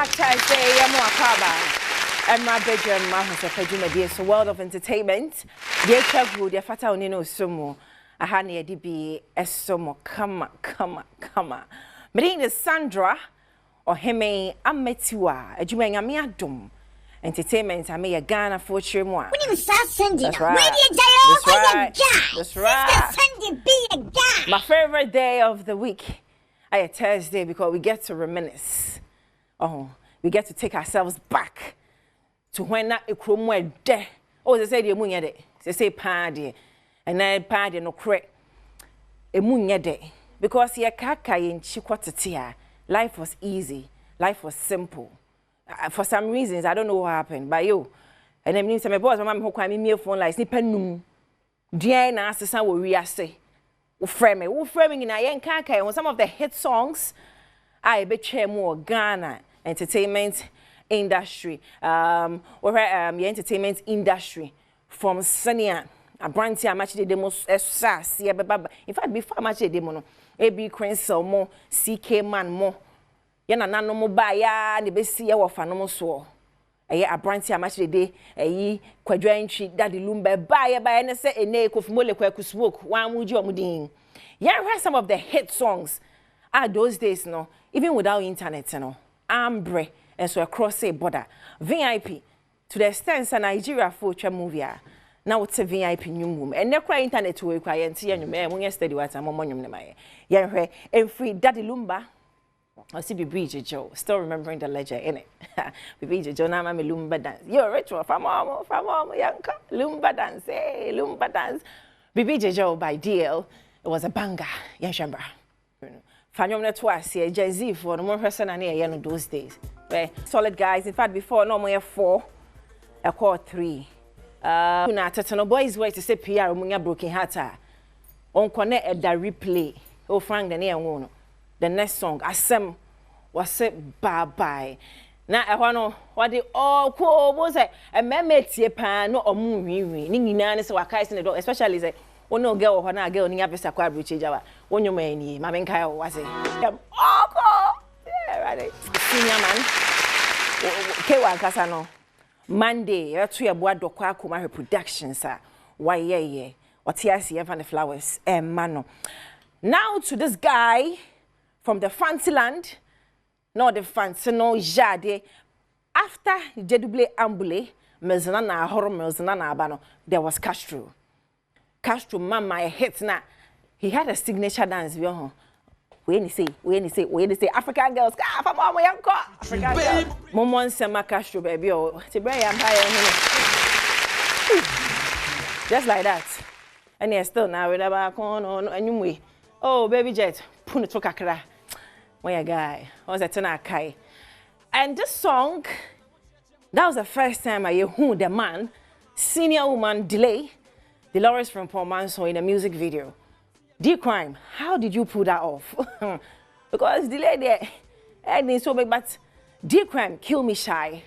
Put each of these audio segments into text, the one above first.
Throwback Thursday, Emma Badwam Ahosepe, so world of entertainment. Dear Chagu, dear Fata Onino Sumo, Ahani Edibi, Esomo, come. My name is Sandra, or Heme Ametiwa, a Jumang Adom. Entertainment, I may a Ghana for Chimwa. That's right. My favorite day of the week, I Thursday, because we get to reminisce. Oh, we get to take ourselves back to when that ekrom were there. Oh, they say the moon yede. They say party, and then party no correct. A moon yede because ye kaka in chikwatatia. Life was easy. Life was simple. For some reasons, I don't know what happened. But you, and then my boss, my mom, who came me phone like snipenum. Dear na asesa wo wiase. Wo framing in a yen kaka and some of the hit songs I betray more Ghana entertainment industry. Your entertainment industry from Sania. A brand here match the demos SAS. In fact, before match the demo, AB Crensel more, CK Man more. Yana nano mo baya ni besi ya wafanomo so. A brand here match the day. Kwadwa entry daddy lumba baya ne se ene kofumole kwa kuswoke. Wa muji wa mudin. Heard some of the hit songs. Those days, no, even without internet, no, Ambre, and so across a border, VIP, to the extent that Nigeria for a movie, now it's a VIP new room, and never internet to require and see you may when you study what I'm on my and free Daddy Lumba, I see Bridget Joe, still remembering the ledger in it. Bridget Joe, now I'm a Lumba dance. You're ritual from mama, Yanka, Lumba dance, Lumba dance. Bridget Joe by deal, it was a banger, Yashamba. Fanyom networks here, Jay-Z for the more person and here those days. Right? Solid guys. In fact, before no more 4, I call 3. Na Tatano boys way to say PR munya broken heart. On connect at the replay. Oh Frank the near one. The next song, Asem was it bye. Na I want what they all cool was it? A memete ye pan no or movie. Ningina so wakai in the door, especially say. Oh no girl or na girl ni abesa kwa bruche jawa wonyo mani ma menka o wase yeah right senior man kewa kasa no Monday to ya boa dokwa akoma productions why yeah otiasi ever the flowers mano now to this guy from the fancy land no the fancy no jade after jedouble ambule mezna na horo mezna na abano there was Castro mama hits na. He had a signature dance. When you say African girls, African girls. Momon sema Castro baby oh. Just like that. And you're still now with about on anyway. Oh baby jet, put to kakra. My guy, was a tena kai. And this song, that was the first time I heard the man, senior woman delay. Dolores from Paul Manson in a music video. D-Crime, how did you pull that off? Because Delay there, and so big, but D-Crime, Kill Me Shy.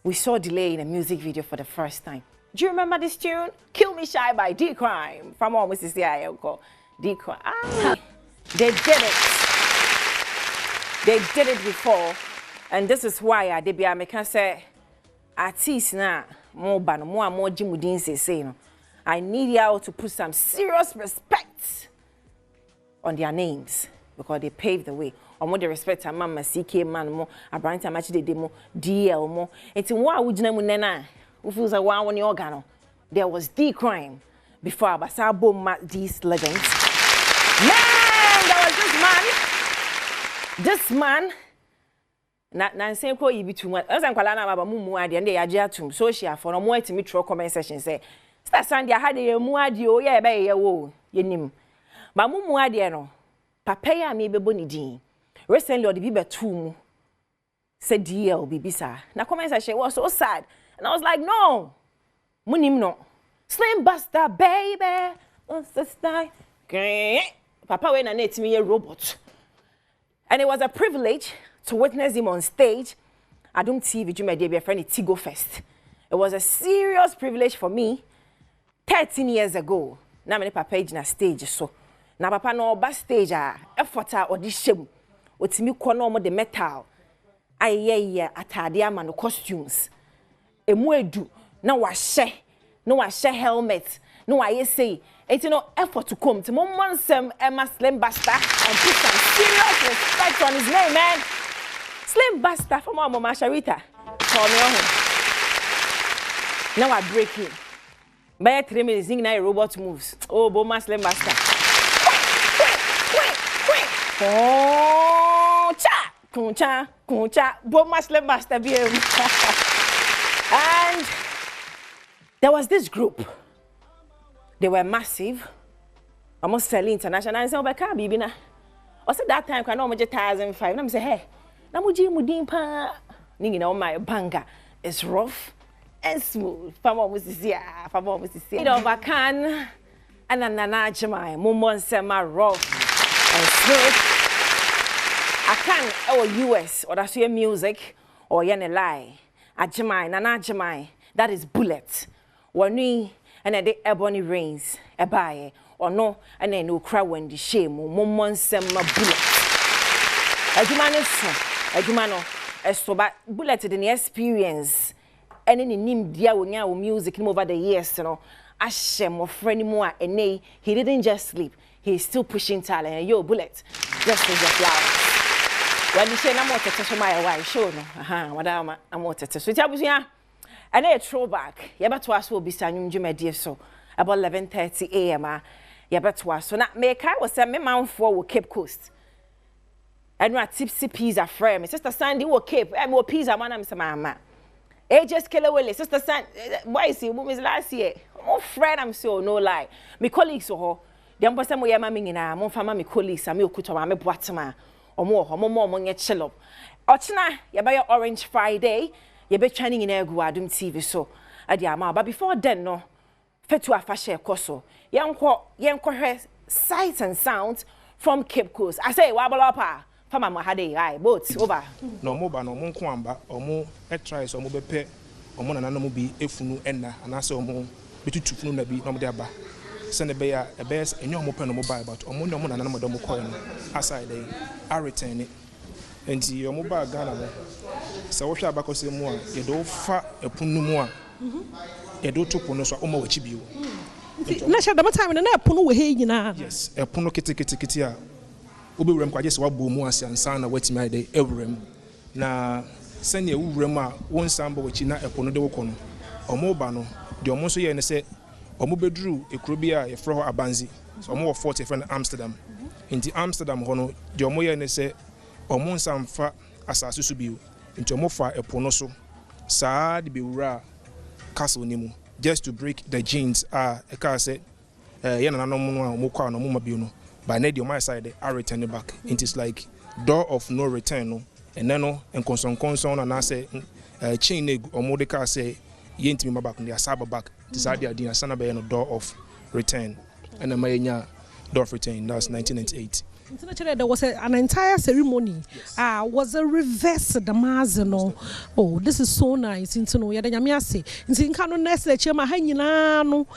We saw Delay in a music video for the first time. Do you remember this tune? Kill Me Shy by D-Crime. From all Mrs. D.I.L. D-Crime. They did it. They did it before. And this is why I did I can say, artists now, more jimudin say, no. I need y'all to put some serious respect on their names because they paved the way. On what they respect a mama CK man more, a brand time match the demo DL more. It's in what would you know nena who feels a one on your organo. There was D-Crime before Abasabo these legends. Man, there was this man. Na say ko you be too much. As I'm calling about mumu adi and they are to social for no more to meet through comment section say. Sandy I had a muadio, yeah, bay ya wo, yenim. Mamu muadiano, papaya me be bonidin. Recently, or the biba tomb said DL Bibisa. Now, comments I was so sad. And I was like, no, munim no. Slim buster, baby. What's this time? Papa went and ate me a robot. And it was a privilege to witness him on stage. I don't see you my dear friend, Tigo Fest. It was a serious privilege for me. 13 years ago, na me papa ejina stage so. Na papa no ba stage effort audition. Otimi kɔ no mo the metal. ayeye atade ama no costumes emu edu na wa hye helmet na wa say enti no effort to come to monsem Emma Slim Buster and put some serious respect on his name, man. Slim Buster from our Mama Sharita. Call me on him. Now I break him. By 3 minutes, singing robot moves. Oh, Boma Slim Buster. Oh, cha, Boma Slim Buster. And there was this group. They were massive. Almost selling international. I said, "Oh, can't be na." I said that time, I know much 1,005. I say, "Hey, na muji mudimpa." Ningi na my banga is rough and smooth. Fama musisia. It over can and ananajamai. Mumon sema rough and smooth. I can US or that's your music or yene lie. Ajamai, nanajamai. That is bullet. Wani and then the ebony rains ebaye or no and then no cry when the shame mumon sema bullet. Ajumano so but bullet in the experience and any nim dia wonya music over the years, you know. Ashem or friend more and he didn't just sleep, he's still pushing talent. And yo, bullet, just with the flowers. When you say I'm more to my wife, show no, madam, I'm more to so tell me, and a throwback. You better was will be standing Jimmy dear so about 11:30 a.m. You better was so not make I was send me man for Cape Coast. And my tipsy pizza frame. Sister Sandy will keep. I'm more pizza man. I'm some mama. Just kill away. Sister Sandy. Why is he? Women's last year. My friend, I'm so no lie. My colleagues so. The person we are maming in. My family, my colleagues. I'm your kuto. I'm a boatman. Or more. Money chill up. Ochna. You buy your Orange Friday. You be training in Adom TV so. Adiama. But before then, no. Fetu afashe koso. Yanko sights and sounds from Cape Coast. I say wabalopa. Fama mahade ai boats over no moba no monko amba omo try so mo bepe omo na nanamu bi efunu enna anase omo betutufunu na bi no mo de aba sene be ya e be enyo omo pe no mobile but omo no mo na nanamu do mo koy no aside dey a return it enti omo ba Ghana no se wo hwa abakose mu a ye do fa epunu mu a ye do topo no so omo wachi bio na sha da time na epunu we he nyina yes epunu kiti a obewuram kwaje se wabo mu asiansa na watimi ade ewuram na sene ewuram a wonsamba wachi na epono de wokono omo ba no de omo so ye ne se omo bedru ekrobi a ye fro abanzi so omo wo 40 friend Amsterdam inti Amsterdam hono de omo ye ne se omo nsamfa asase so biu inti omo fa epono so saa de bewura castle nimu just to break the genes e ka se ye na nanom no a omo kwa no omo ma biu no. By need my side, I return it back. It is like door of no return, no. And then no, and concern, and I say, chain egg or Mordecai say, yent me back, and the Asaba back. This idea, the Asana no door of return, and the Mayanya door of return. That's 1998. There was an entire ceremony. Yes. Was a reverse the mazano. Oh, this is so nice. Into no yada yamiase. Into in kano nest le chema hanyina no.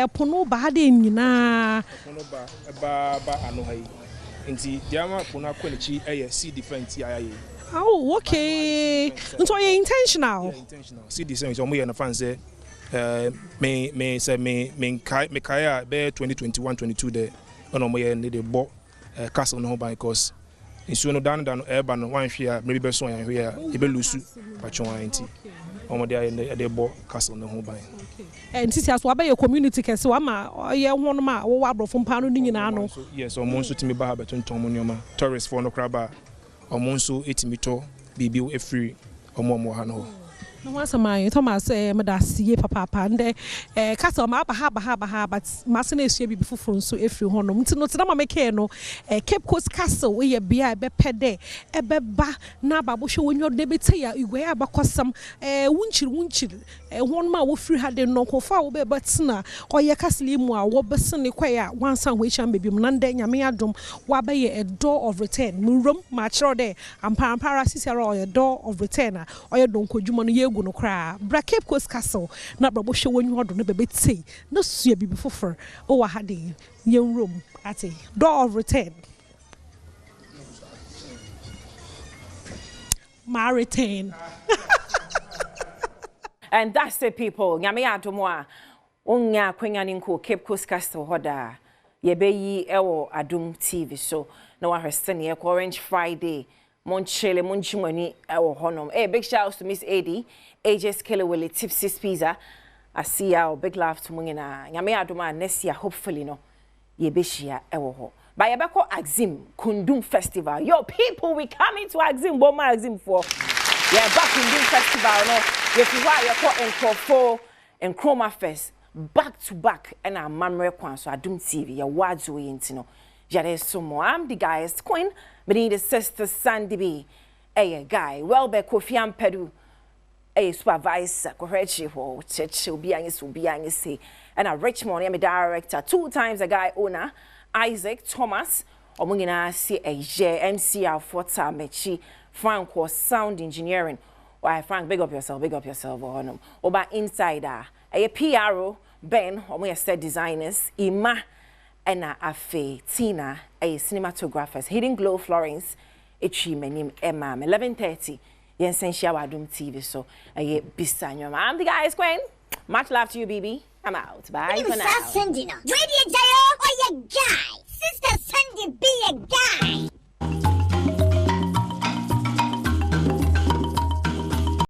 Pono ba hade nyina. Pono ba ano hai. Into diama pono kwenechi see different yaye. Oh, okay. Into are intentional. Yeah, intentional. See different. So mo na fan say me kaya be 2021-22 there. Ono mo ye need the bo castle no by because insu no dan eba no wan hwe maybe be so yan hwe e be lusu patwon anti omo de bo castle no by okay and sisi aso abaye community kese wa ma ye hono ma wo abrofo mpa no nyina no yes omo nso timi ba ha betonton mo nyoma tourist for no kraba omo nso etimi to bibi efiri omo ha no. No one my Thomas Madasi papa and castle ma ba but masene be before so if you honor no tama make no Cape Coast Castle we be pede ebeba na babo show when your debate ya igwe abakosam wunchiri one ma wo free had no kofa wo be batsna or ye castle mu a wo besene kwaya wansan we cham baby nande nyame adom wa be a door of return murum ma chiro de ampara sisera or a door of return or ye don kodwuma no no cry. Bra Cape Coast Castle, not Brabo show when you order no baby say, no swear be before oh, I had a young room at a door of return. my retain. And that's it, people. Nyame Adom onya kwenya ninko Cape Coast Castle hoda. Yebeyi ewo Adom TV so na wa hwestene ye Orange Friday. Monchele monchimani ewo honom. Hey, big shout out to Miss AD, AJ Killer Willie, Tipsy's Pizza. I see you. Big love to mungina. Nyame Adom next year hopefully no. Yebeshia ewo ho. By Yabako Axim Kundum Festival. Yo, people, we coming to Axim, Boma Axim for. Yeah, back Kundum Festival, no. If you are, you're caught in Crofo and Chroma Fest, back to back, and I'm Mamre Kwan, so I don't TV, your words way into no. Jade Sumo, I'm the guy's queen, but need the sister Sandy B. A guy, well, be Kofian Pedu, a supervisor, Korechi, who church will be and say, and a Richmond, I'm a director, 2 times a guy owner. Isaac Thomas omungina see a MCR Forta Mechi Frank was sound engineering. Why Frank, big up yourself on oba insider a PRO Ben omuya set designers Ima ena afe Tina a cinematographers Hidden Glow Florence echi menim Emma 11:30 yen sensia Adom TV so a bisanyo. I'm the guy's queen. Much love to you, BB. I'm out. Bye for now.